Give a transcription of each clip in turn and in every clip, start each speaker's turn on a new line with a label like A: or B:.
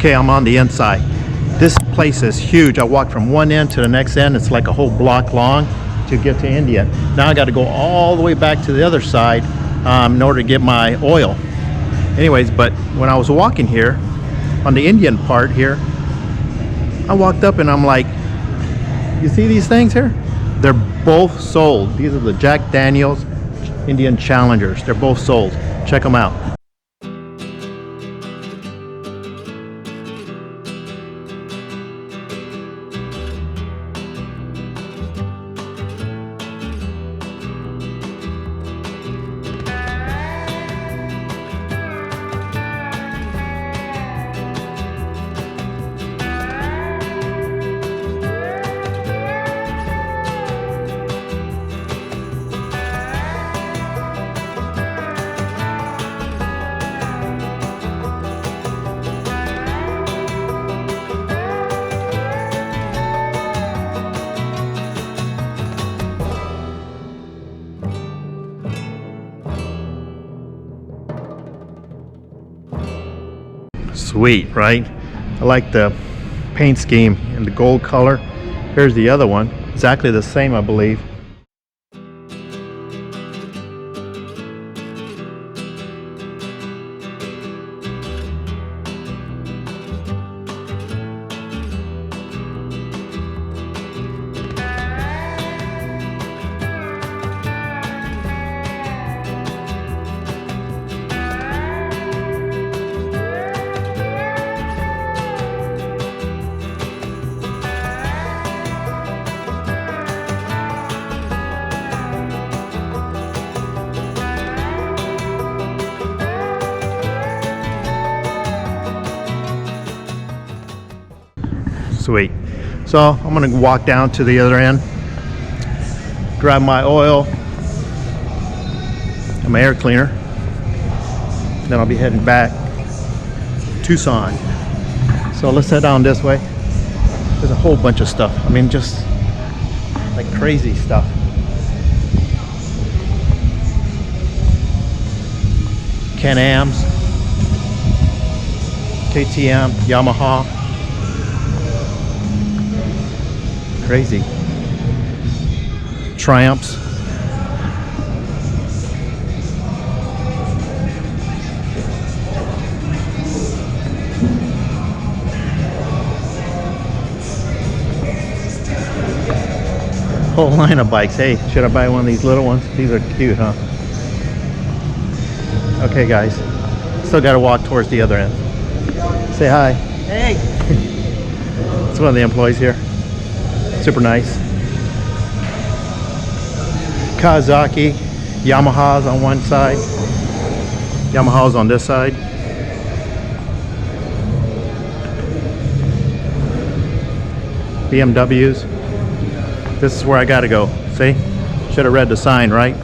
A: Okay, I'm on the inside. This place is huge. I walked from one end to the next end. It's like a whole block long to get to India. Now I got to go all the way back to the other side in order to get my oil. Anyways, but when I was walking here on the Indian part here, I walked up and I'm like, you see these things here? They're both sold. These are the Jack Daniels Indian Challengers. They're both sold. Check them out. Sweet, right? I like the paint scheme in the gold color. Here's the other one, exactly the same, I believe. Sweet. So I'm gonna walk down to the other end, grab my oil and my air cleaner, then I'll be heading back to Tucson. So let's head down this way. There's a whole bunch of stuff. I mean, just like crazy stuff. Can-Ams, KTM, Yamaha. Crazy. Triumphs. Whole line of bikes. Hey, should I buy one of these little ones? These are cute, huh? Okay, guys. Still got to walk towards the other end. Say hi. Hey. It's one of the employees here. Super nice. Kawasaki, Yamaha's on one side, Yamaha's on this side. BMWs. This is where I gotta go. See? Should have read the sign, right?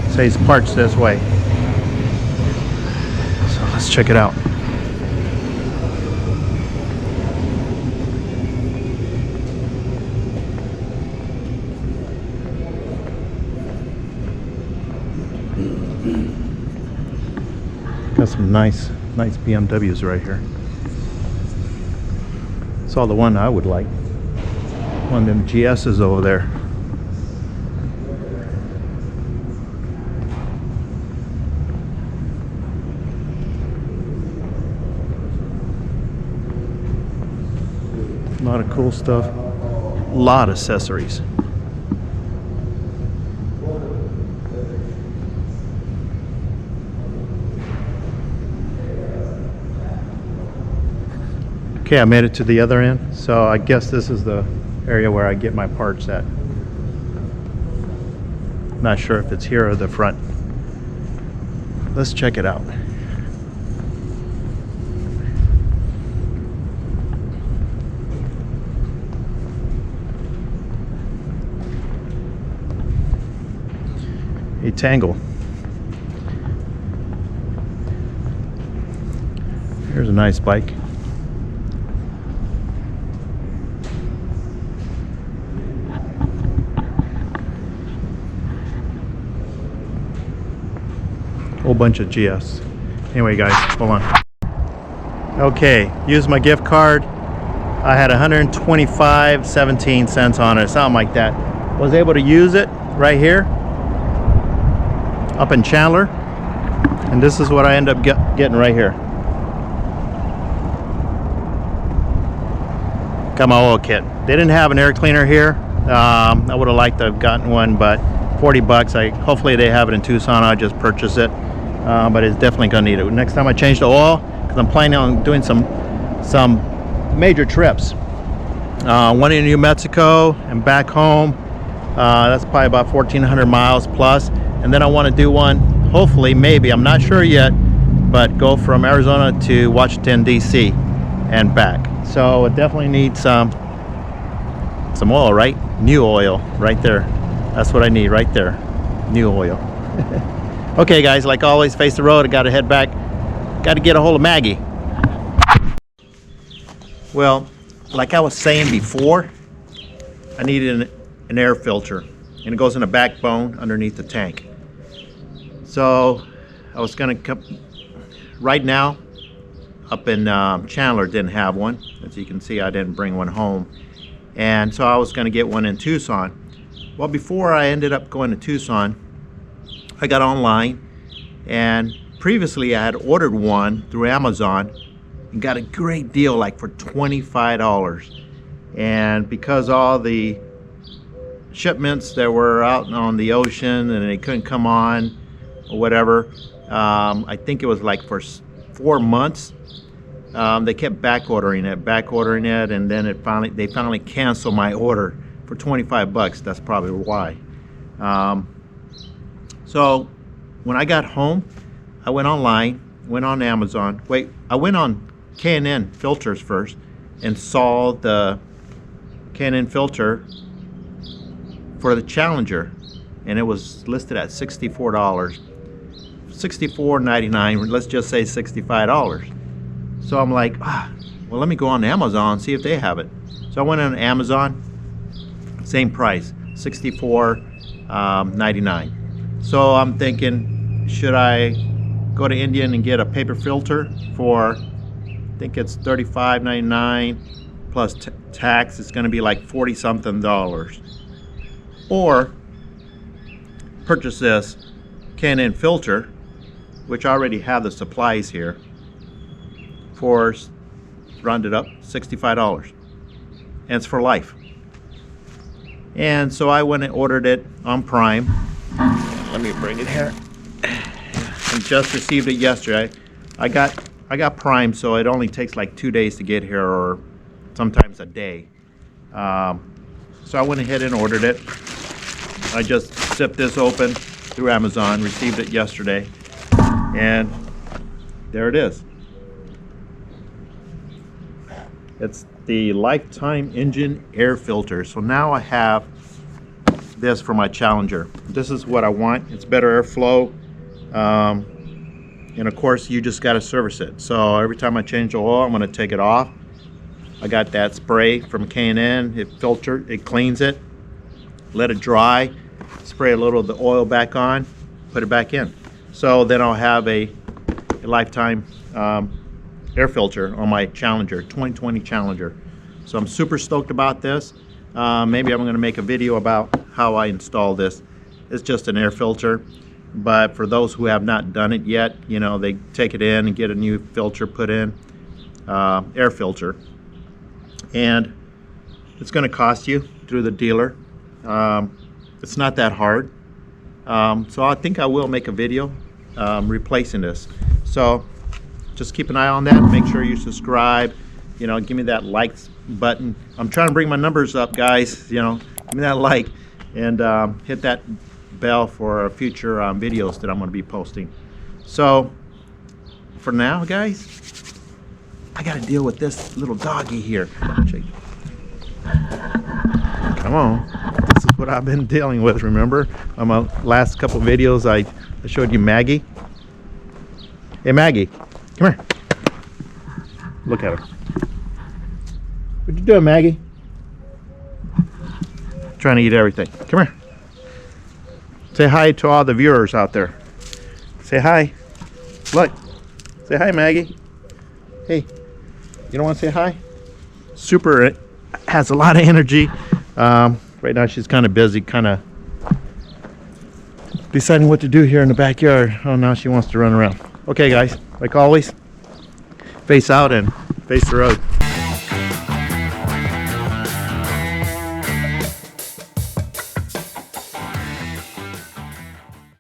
A: It says parts this way. So let's check it out. Got some nice BMWs right here. Saw the one I would like. One of them GS's over there. A lot of cool stuff. A lot of accessories. Okay, I made it to the other end, so I guess this is the area where I get my parts at. Not sure if it's here or the front. Let's check it out. A Tangle. Here's a nice bike. Whole bunch of GS. Anyway, guys, hold on. Okay, use my gift card. I had 125.17 cents on it, something like that. Was able to use it right here up in Chandler, and this is what I end up getting right here. Got my oil kit. They didn't have an air cleaner here. I would have liked to have gotten one, but 40 bucks. Hopefully they have it in Tucson. I'll just purchase it, but it's definitely gonna need it next time I change the oil, because I'm planning on doing some major trips. One in New Mexico and back home. That's probably about 1,400 miles plus. And then I want to do one, hopefully, maybe, I'm not sure yet, but go from Arizona to Washington, D.C. and back. So it definitely needs some oil, right? New oil right there. That's what I need right there. New oil. Okay, guys, like always, face the road. I got to head back. Got to get a hold of Maggie. Well, like I was saying before, I needed an air filter, and it goes in the backbone underneath the tank. So I was gonna come right now up in Chandler, didn't have one. As you can see, I didn't bring one home, and so I was gonna get one in Tucson. Well, before I ended up going to Tucson, I got online, and previously I had ordered one through Amazon and got a great deal, like for $25. And because all the shipments that were out on the ocean and they couldn't come on or whatever, I think it was like for 4 months, they kept back ordering it, and then they finally canceled my order for 25 bucks. That's probably why. So when I got home, I went online, went on Amazon. Wait, I went on K&N Filters first and saw the K&N filter for the Challenger, and it was listed at $64. $64.99, let's just say $65. So I'm like, well, let me go on Amazon and see if they have it. So I went on Amazon, same price, $64.99. So I'm thinking, should I go to Indian and get a paper filter for, I think it's $35.99 plus tax? It's going to be like 40 something dollars. Or purchase this K&N filter, which I already have the supplies here, for, rounded up, $65, and it's for life. And so I went and ordered it on Prime. Let me bring it here. I just received it yesterday. I got Prime, so it only takes like 2 days to get here, or sometimes a day. So I went ahead and ordered it. I just zipped this open through Amazon, received it yesterday, and there it is. It's the Lifetime Engine Air Filter. So now I have this for my Challenger. This is what I want. It's better airflow, and of course you just got to service it. So every time I change the oil, I'm going to take it off. I got that spray from K&N. It cleans it, let it dry, spray a little of the oil back on, put it back in. So then I'll have a Lifetime air filter on my Challenger, 2020 Challenger. So I'm super stoked about this. Maybe I'm going to make a video about how I install this. It's just an air filter, but for those who have not done it yet, you know, they take it in and get a new filter put in, air filter, and it's going to cost you through the dealer. It's not that hard. So I think I will make a video replacing this. So just keep an eye on that. Make sure you subscribe. You know, give me that like button. I'm trying to bring my numbers up, guys. You know, give me that like, and hit that bell for future videos that I'm going to be posting. So for now, guys, I got to deal with this little doggy here. Come on. This is what I've been dealing with, remember? On my last couple videos, I showed you Maggie. Hey, Maggie, come here. Look at her. What you doing, Maggie? Trying to eat everything. Come here. Say hi to all the viewers out there. Say Say hi. Look. Say hi, Maggie. Hey, you don't want to say hi? Super has a lot of energy. Right now she's kind of busy, kind of deciding what to do here in the backyard. Oh, now she wants to run around. Okay, guys, like always, face out and face the road.